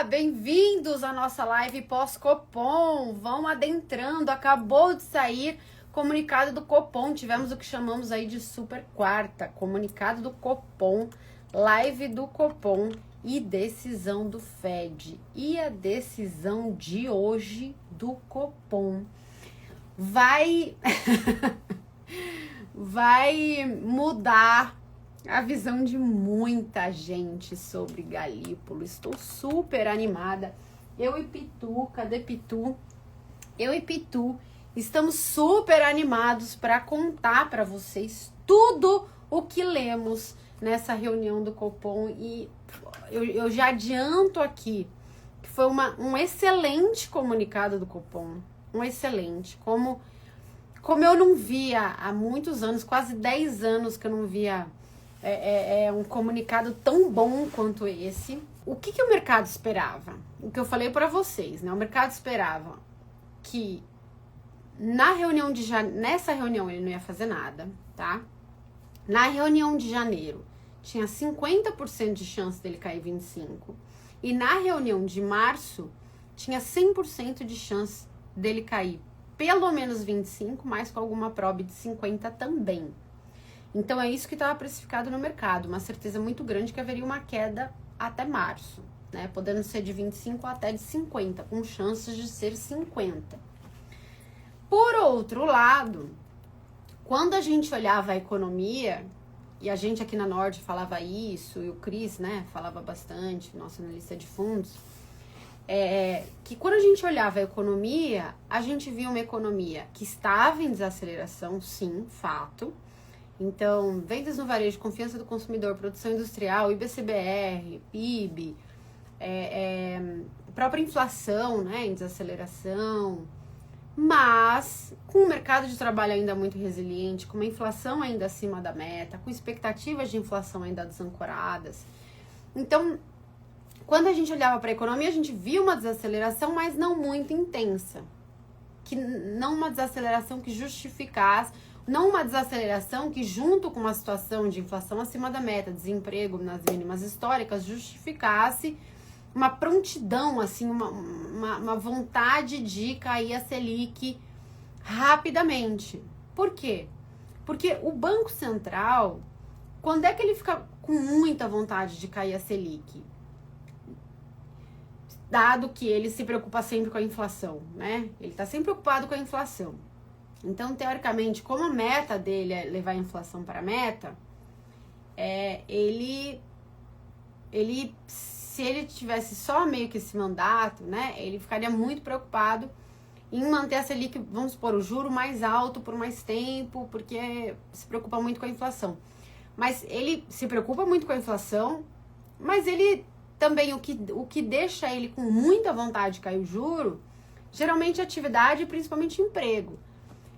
Bem-vindos à nossa live pós-Copom. Vão adentrando, acabou de sair comunicado do Copom. Tivemos o que chamamos aí de super quarta, comunicado do Copom, live do Copom e decisão do Fed. E a decisão de hoje do Copom vai mudar a visão de muita gente sobre Galípolo. Estou super animada. Eu e Pitu, cadê Pitu? Eu e Pitu estamos super animados para contar para vocês tudo o que lemos nessa reunião do Copom. E eu já adianto aqui que foi um excelente comunicado do Copom. Um excelente. Como eu não via há muitos anos, quase 10 anos que eu não via um comunicado tão bom quanto esse. O que o mercado esperava? O que eu falei para vocês, né? O mercado esperava que nessa reunião ele não ia fazer nada, tá? Na reunião de janeiro tinha 50% de chance dele cair 25%. E na reunião de março tinha 100% de chance dele cair pelo menos 25%, mas com alguma probe de 50% também. Então é isso que estava precificado no mercado, uma certeza muito grande que haveria uma queda até março, né? Podendo ser de 25 até de 50, com chances de ser 50. Por outro lado, quando a gente olhava a economia, e a gente aqui na Nord falava isso, e o Cris, né, falava bastante, nosso analista de fundos, que quando a gente olhava a economia, a gente via uma economia que estava em desaceleração, sim, fato. Então, vendas no varejo, confiança do consumidor, produção industrial, IBCBR, PIB, própria inflação, né, em desaceleração, mas com o mercado de trabalho ainda muito resiliente, com uma inflação ainda acima da meta, com expectativas de inflação ainda desancoradas. Então, quando a gente olhava para a economia, a gente via uma desaceleração, mas não muito intensa. Não uma desaceleração que justificasse, não uma desaceleração que, junto com uma situação de inflação acima da meta, desemprego nas mínimas históricas, justificasse uma prontidão, assim, uma vontade de cair a Selic rapidamente. Por quê? Porque o Banco Central, quando é que ele fica com muita vontade de cair a Selic? Dado que ele se preocupa sempre com a inflação, né? Ele está sempre preocupado com a inflação. Então, teoricamente, como a meta dele é levar a inflação para a meta, se ele tivesse só meio que esse mandato, né, ele ficaria muito preocupado em manter a Selic, vamos supor, o juro mais alto por mais tempo, porque se preocupa muito com a inflação. Mas ele se preocupa muito com a inflação, mas ele também, o que deixa ele com muita vontade de cair o juro, geralmente é atividade e principalmente emprego.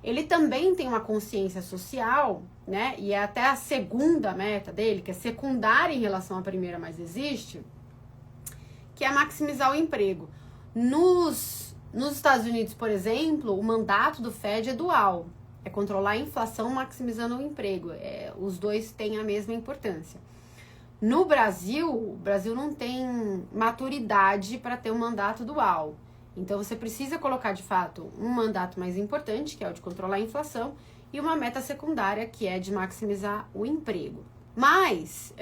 Ele também tem uma consciência social, né? E é até a segunda meta dele, que é secundária em relação à primeira, mas existe, que é maximizar o emprego. Nos Estados Unidos, por exemplo, o mandato do Fed é dual. É controlar a inflação maximizando o emprego. Os dois têm a mesma importância. No Brasil, o Brasil não tem maturidade para ter um mandato dual. Então, você precisa colocar, de fato, um mandato mais importante, que é o de controlar a inflação, e uma meta secundária, que é de maximizar o emprego. Mas,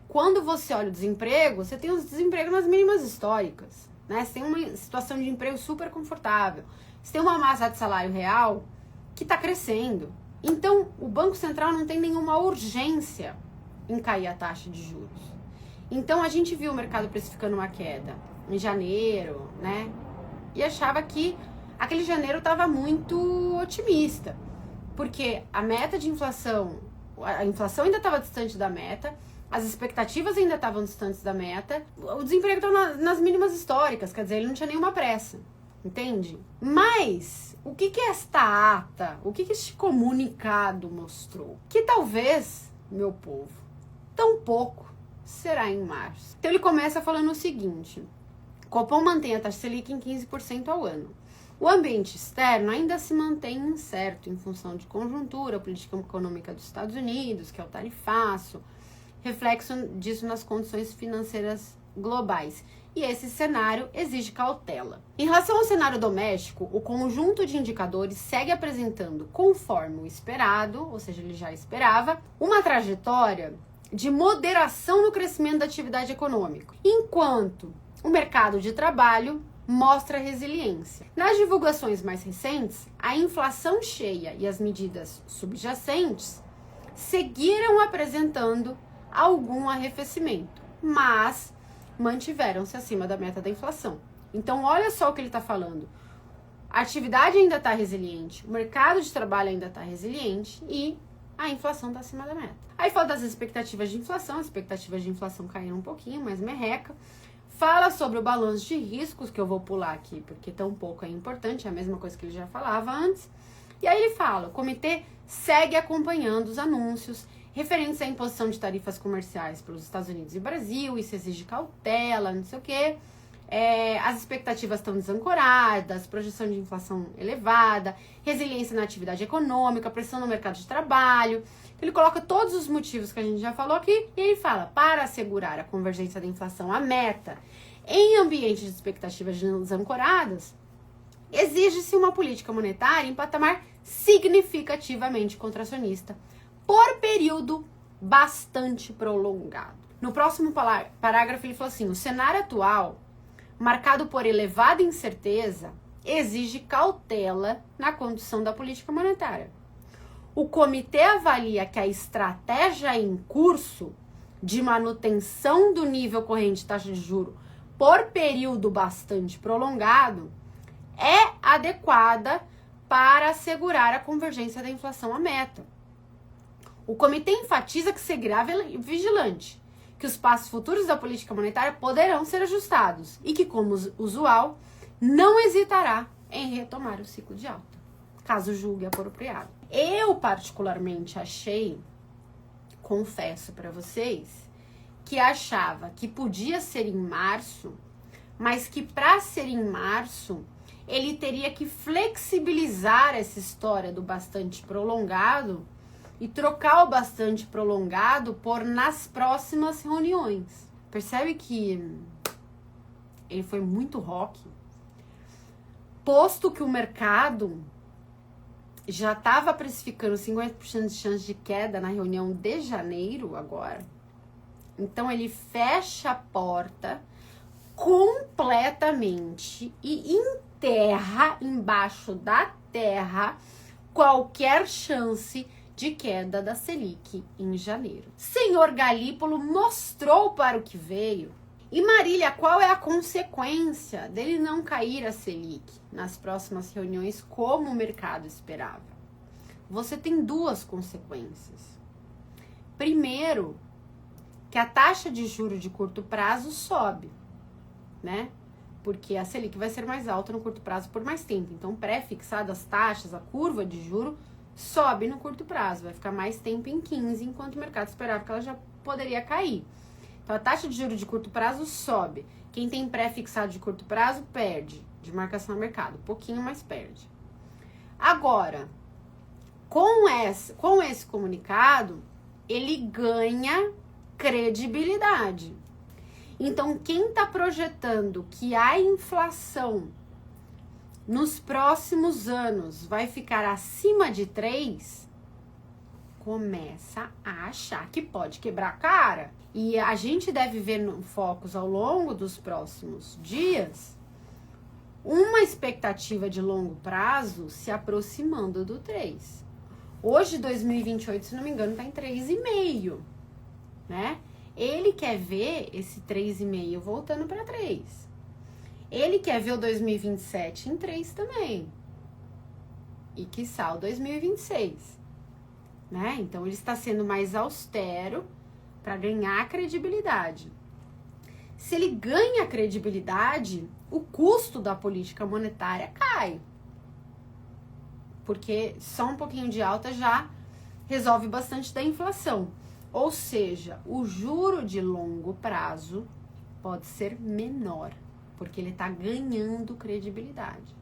quando você olha o desemprego, você tem os desempregos nas mínimas históricas, né? Você tem uma situação de emprego super confortável. Você tem uma massa de salário real que está crescendo. Então, o Banco Central não tem nenhuma urgência em cair a taxa de juros. Então, a gente viu o mercado precificando uma queda em janeiro, né? E achava que aquele janeiro estava muito otimista, porque a meta de inflação, a inflação ainda estava distante da meta, as expectativas ainda estavam distantes da meta, o desemprego estava nas mínimas históricas, quer dizer, ele não tinha nenhuma pressa, entende? Mas, o que esta ata, o que este comunicado mostrou? Que talvez, meu povo, tampouco será em março. Então ele começa falando o seguinte: Copom mantém a taxa Selic em 15% ao ano. O ambiente externo ainda se mantém incerto em função de conjuntura, política econômica dos Estados Unidos, que é o tarifaço, reflexo disso nas condições financeiras globais. E esse cenário exige cautela. Em relação ao cenário doméstico, o conjunto de indicadores segue apresentando, conforme o esperado, ou seja, ele já esperava, uma trajetória de moderação no crescimento da atividade econômica, enquanto o mercado de trabalho mostra resiliência. Nas divulgações mais recentes, a inflação cheia e as medidas subjacentes seguiram apresentando algum arrefecimento, mas mantiveram-se acima da meta da inflação. Então, olha só o que ele está falando. A atividade ainda está resiliente, o mercado de trabalho ainda está resiliente e a inflação está acima da meta. Aí fala das expectativas de inflação, as expectativas de inflação caíram um pouquinho, mas merreca. Fala sobre o balanço de riscos, que eu vou pular aqui, porque tão pouco é importante, é a mesma coisa que ele já falava antes. E aí ele fala, o comitê segue acompanhando os anúncios referentes à imposição de tarifas comerciais pelos Estados Unidos e Brasil, isso exige cautela, não sei o quê. As expectativas estão desancoradas, projeção de inflação elevada, resiliência na atividade econômica, pressão no mercado de trabalho. Ele coloca todos os motivos que a gente já falou aqui e ele fala, para assegurar a convergência da inflação à meta em ambiente de expectativas desancoradas, exige-se uma política monetária em patamar significativamente contracionista por período bastante prolongado. No próximo parágrafo ele falou assim, o cenário atual, marcado por elevada incerteza, exige cautela na condução da política monetária. O comitê avalia que a estratégia em curso de manutenção do nível corrente de taxa de juros por período bastante prolongado é adequada para assegurar a convergência da inflação à meta. O comitê enfatiza que seguirá vigilante, que os passos futuros da política monetária poderão ser ajustados e que, como usual, não hesitará em retomar o ciclo de alta, caso julgue apropriado. Eu, particularmente, achei, confesso para vocês, que achava que podia ser em março, mas que para ser em março, ele teria que flexibilizar essa história do bastante prolongado e trocar o bastante prolongado por nas próximas reuniões. Percebe que ele foi muito rock? Posto que o mercado já estava precificando 50% de chance de queda na reunião de janeiro agora, então ele fecha a porta completamente e enterra embaixo da terra qualquer chance de queda da Selic em janeiro. Senhor Galípolo mostrou para o que veio. E Marília, qual é a consequência dele não cair a Selic nas próximas reuniões como o mercado esperava? Você tem duas consequências. Primeiro, que a taxa de juros de curto prazo sobe, né? Porque a Selic vai ser mais alta no curto prazo por mais tempo. Então, pré-fixadas as taxas, a curva de juro sobe no curto prazo, vai ficar mais tempo em 15, enquanto o mercado esperava que ela já poderia cair. Então, a taxa de juros de curto prazo sobe. Quem tem pré-fixado de curto prazo perde de marcação a mercado, um pouquinho, mas perde. Agora, com esse comunicado, ele ganha credibilidade. Então, quem está projetando que a inflação nos próximos anos vai ficar acima de 3, começa a achar que pode quebrar a cara. E a gente deve ver no Focus ao longo dos próximos dias uma expectativa de longo prazo se aproximando do 3. Hoje, 2028, se não me engano, está em 3,5, né? Ele quer ver esse 3,5 voltando para 3. Ele quer ver o 2027 em 3 também. E quiçá o 2026. Né? Então, ele está sendo mais austero para ganhar credibilidade. Se ele ganha credibilidade, o custo da política monetária cai. Porque só um pouquinho de alta já resolve bastante da inflação. Ou seja, o juro de longo prazo pode ser menor, porque ele está ganhando credibilidade.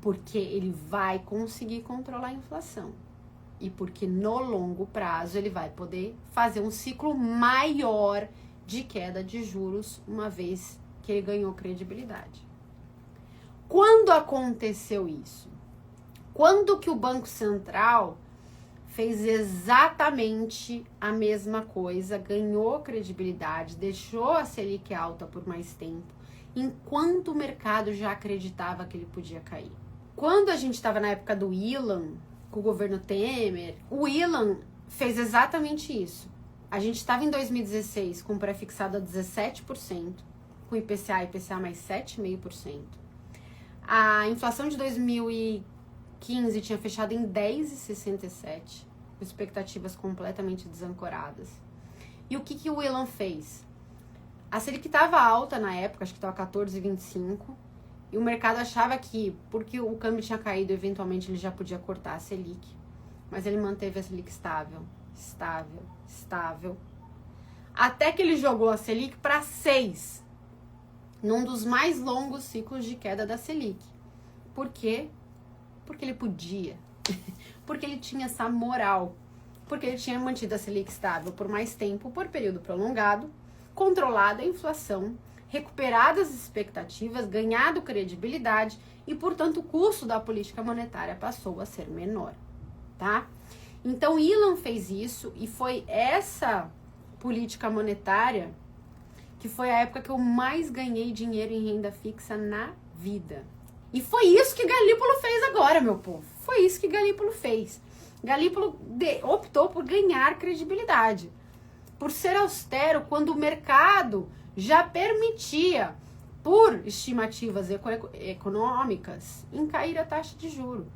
Porque ele vai conseguir controlar a inflação. e porque no longo prazo ele vai poder fazer um ciclo maior de queda de juros, uma vez que ele ganhou credibilidade. Quando aconteceu isso? Quando que o Banco Central fez exatamente a mesma coisa, ganhou credibilidade, deixou a Selic alta por mais tempo, enquanto o mercado já acreditava que ele podia cair? Quando a gente estava na época do Ilan, com o governo Temer, o Ilan fez exatamente isso. A gente estava em 2016 com pré-fixado a 17%, com IPCA e IPCA mais 7,5%. A inflação de 2015 tinha fechado em 10,67%, com expectativas completamente desancoradas. E o que o Ilan fez? A Selic estava alta na época, acho que estava 14,25%, e o mercado achava que, porque o câmbio tinha caído, eventualmente ele já podia cortar a Selic. Mas ele manteve a Selic estável. Até que ele jogou a Selic para 6%, num dos mais longos ciclos de queda da Selic. Por quê? Porque ele podia. Porque ele tinha essa moral. Porque ele tinha mantido a Selic estável por mais tempo, por período prolongado, controlado a inflação, recuperado as expectativas, ganhado credibilidade e, portanto, o custo da política monetária passou a ser menor, tá? Então, Ilan fez isso e foi essa política monetária que foi a época que eu mais ganhei dinheiro em renda fixa na vida. E foi isso que Galípolo fez agora, meu povo. Foi isso que Galípolo fez. Galípolo optou por ganhar credibilidade, por ser austero quando o mercado já permitia, por estimativas econômicas, em cair a taxa de juros.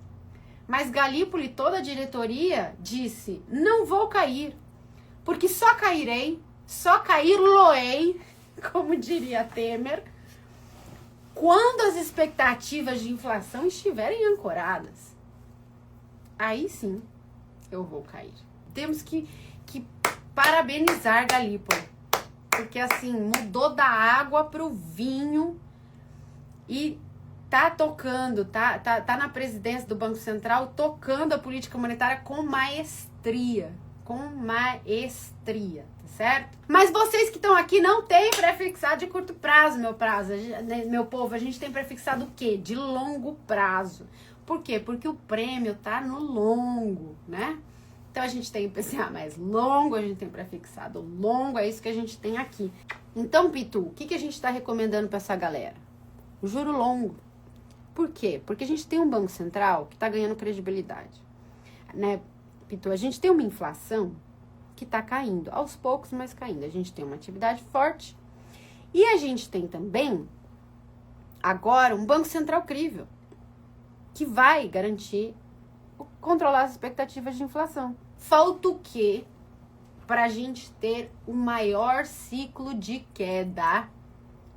Mas Galípolo e toda a diretoria disse, não vou cair, porque só cair-lo-ei, como diria Temer, quando as expectativas de inflação estiverem ancoradas. Aí sim, eu vou cair. Temos que parabenizar Galípolo. Porque assim, mudou da água pro vinho e tá tocando, tá na presidência do Banco Central, tocando a política monetária com maestria. Tá certo? Mas vocês que estão aqui não têm pré-fixado de curto prazo, meu povo. A gente tem pré-fixado o quê? De longo prazo. Por quê? Porque o prêmio tá no longo, né? Então, a gente tem IPCA mais longo, a gente tem pré-fixado longo, é isso que a gente tem aqui. Então, Pitu, o que a gente está recomendando para essa galera? O juro longo. Por quê? Porque a gente tem um Banco Central que está ganhando credibilidade. Né, Pitu? A gente tem uma inflação que está caindo, aos poucos, mas caindo. A gente tem uma atividade forte e a gente tem também, agora, um Banco Central crível, que vai garantir controlar as expectativas de inflação. Falta o quê para a gente ter o maior ciclo de queda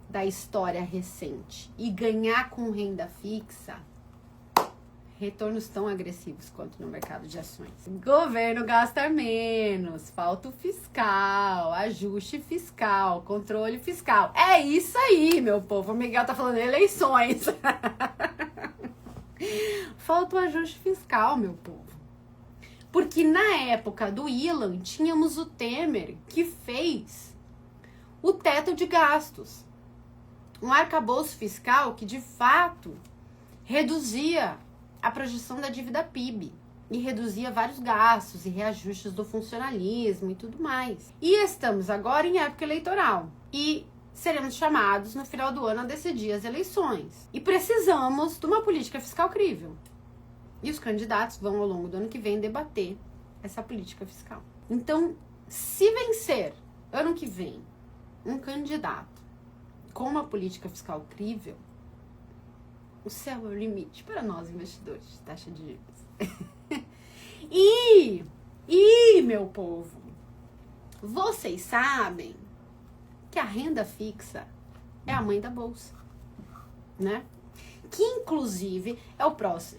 da história recente e ganhar com renda fixa retornos tão agressivos quanto no mercado de ações? Governo gasta menos, falta o fiscal, ajuste fiscal, controle fiscal. É isso aí, meu povo. O Miguel tá falando eleições. Falta o ajuste fiscal, meu povo. Porque na época do Ilan, tínhamos o Temer, que fez o teto de gastos. Um arcabouço fiscal que, de fato, reduzia a projeção da dívida PIB. E reduzia vários gastos e reajustes do funcionalismo e tudo mais. E estamos agora em época eleitoral. E seremos chamados no final do ano a decidir as eleições. E precisamos de uma política fiscal crível. E os candidatos vão, ao longo do ano que vem, debater essa política fiscal. Então, se vencer ano que vem um candidato com uma política fiscal crível, o céu é o limite para nós, investidores de taxa de juros. E, meu povo, vocês sabem que a renda fixa é a mãe da bolsa, né? Que inclusive é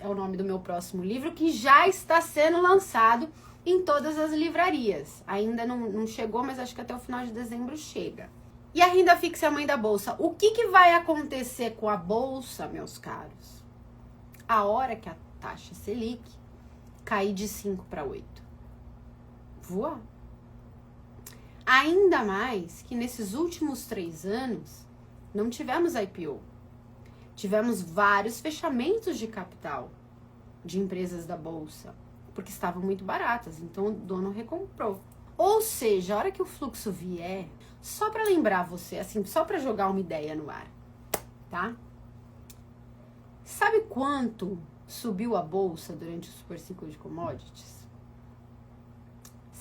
o nome do meu próximo livro, que já está sendo lançado em todas as livrarias. Ainda não chegou, mas acho que até o final de dezembro chega. E a renda fixa é a mãe da bolsa. O que vai acontecer com a bolsa, meus caros? A hora que a taxa Selic cair de 5 para 8. Voar. Ainda mais que nesses últimos 3 anos não tivemos IPO. Tivemos vários fechamentos de capital de empresas da bolsa, porque estavam muito baratas, então o dono recomprou. Ou seja, a hora que o fluxo vier, só para lembrar você, assim, só para jogar uma ideia no ar, tá? Sabe quanto subiu a bolsa durante o super ciclo de commodities?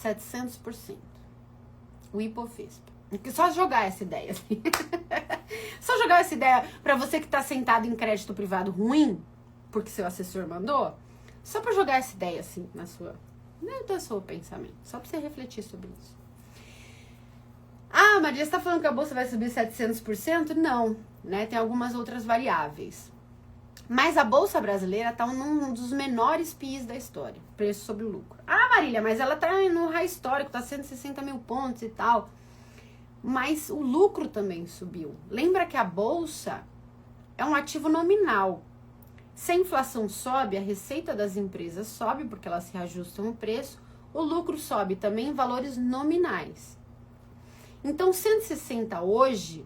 700%. O Ibovespa. Só jogar essa ideia, assim. Só jogar essa ideia para você que tá sentado em crédito privado ruim, porque seu assessor mandou, só para jogar essa ideia, assim, no seu pensamento. Só para você refletir sobre isso. Ah, Maria, você tá falando que a bolsa vai subir 700%? Não, né? Tem algumas outras variáveis. Mas a bolsa brasileira tá num dos menores PIs da história, preço sobre lucro. Ah, Marília, mas ela tá no high histórico, tá 160 mil pontos e tal. Mas o lucro também subiu. Lembra que a bolsa é um ativo nominal. Se a inflação sobe, a receita das empresas sobe, porque elas se ajustam o preço, o lucro sobe também em valores nominais. Então, 160 hoje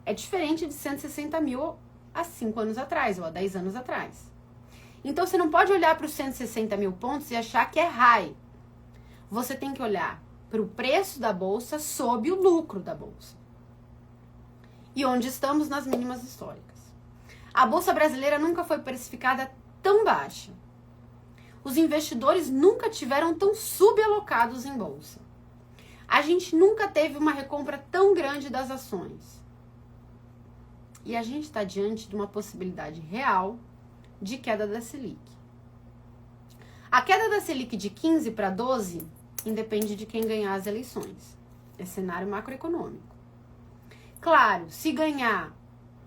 é diferente de 160 mil há 5 anos atrás, ou há 10 anos atrás. Então, você não pode olhar para os 160 mil pontos e achar que é high. Você tem que olhar para o preço da bolsa sob o lucro da bolsa. E onde estamos nas mínimas históricas. A bolsa brasileira nunca foi precificada tão baixa. Os investidores nunca tiveram tão subalocados em bolsa. A gente nunca teve uma recompra tão grande das ações. E a gente está diante de uma possibilidade real de queda da Selic. A queda da Selic de 15 para 12 independe de quem ganhar as eleições. É cenário macroeconômico. Claro, se ganhar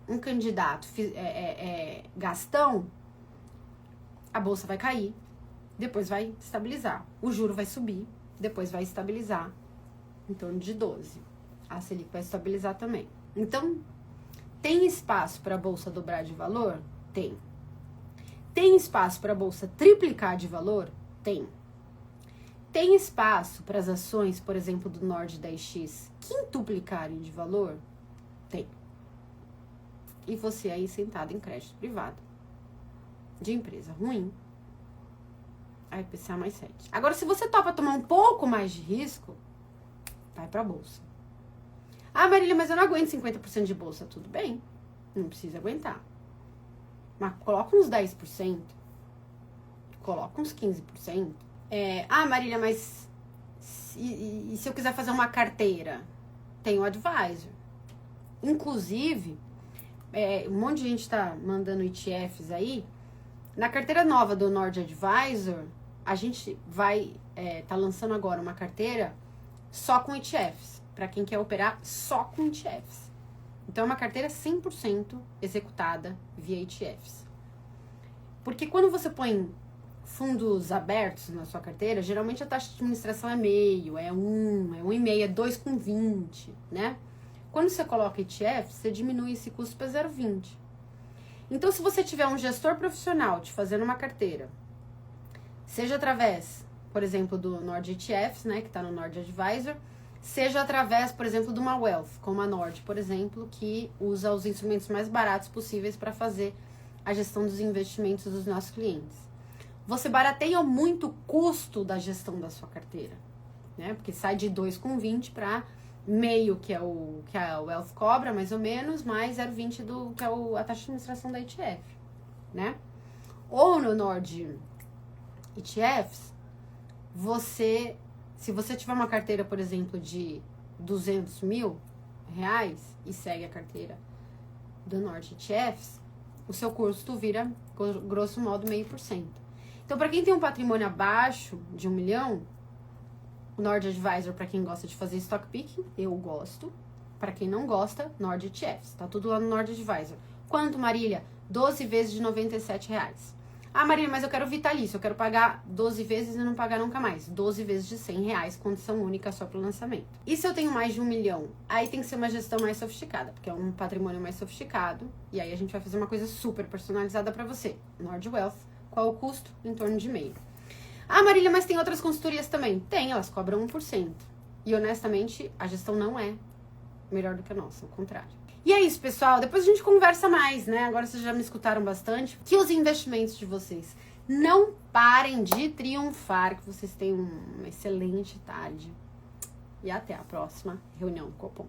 um candidato gastão, a bolsa vai cair, depois vai estabilizar. O juro vai subir, depois vai estabilizar em torno de 12. A Selic vai estabilizar também. Então, tem espaço para a bolsa dobrar de valor? Tem. Tem espaço para a bolsa triplicar de valor? Tem. Tem espaço para as ações, por exemplo, do Nord 10X quintuplicarem de valor? Tem. E você aí sentado em crédito privado de empresa ruim, a IPCA mais 7. Agora, se você topa tomar um pouco mais de risco, vai para a bolsa. Ah, Marília, mas eu não aguento 50% de bolsa. Tudo bem, não precisa aguentar. Mas coloca uns 10%, coloca uns 15%. Ah, Marília, mas e se eu quiser fazer uma carteira? Tem o advisor. Inclusive, um monte de gente tá mandando ETFs aí. Na carteira nova do Nord Advisor, a gente vai tá lançando agora uma carteira só com ETFs, para quem quer operar só com ETFs. Então é uma carteira 100% executada via ETFs. Porque quando você põe fundos abertos na sua carteira, geralmente a taxa de administração é meio, é 1,5, é 2,20, né? Quando você coloca ETF, você diminui esse custo para 0,20. Então, se você tiver um gestor profissional te fazendo uma carteira, seja através, por exemplo, do Nord ETFs, né, que está no Nord Advisor, seja através, por exemplo, de uma Wealth, como a Nord, por exemplo, que usa os instrumentos mais baratos possíveis para fazer a gestão dos investimentos dos nossos clientes. Você barateia muito o custo da gestão da sua carteira, né? Porque sai de 2,20 para meio, que a Wealth cobra, mais ou menos, mais 0,20 que é a taxa de administração da ETF, né? Ou no Nord ETFs, se você tiver uma carteira, por exemplo, de 200 mil reais e segue a carteira do Nord ETFs, o seu custo vira, grosso modo, 0,5%. Então, para quem tem um patrimônio abaixo de 1 milhão, o Nord Advisor, para quem gosta de fazer stock picking, eu gosto. Para quem não gosta, Nord ETFs. Tá tudo lá no Nord Advisor. Quanto, Marília? 12 vezes de R$ 97,00. Ah, Marília, mas eu quero vitalício. Eu quero pagar 12 vezes e não pagar nunca mais. 12 vezes de R$100, condição única só para o lançamento. E se eu tenho mais de 1 milhão? Aí tem que ser uma gestão mais sofisticada, porque é um patrimônio mais sofisticado. E aí a gente vai fazer uma coisa super personalizada para você. Nord Wealth. Qual o custo? Em torno de meio. Ah, Marília, mas tem outras consultorias também. Tem, elas cobram 1%. E honestamente, a gestão não é melhor do que a nossa, ao contrário. E é isso, pessoal. Depois a gente conversa mais, né? Agora vocês já me escutaram bastante. Que os investimentos de vocês não parem de triunfar, que vocês tenham uma excelente tarde. E até a próxima reunião Copom.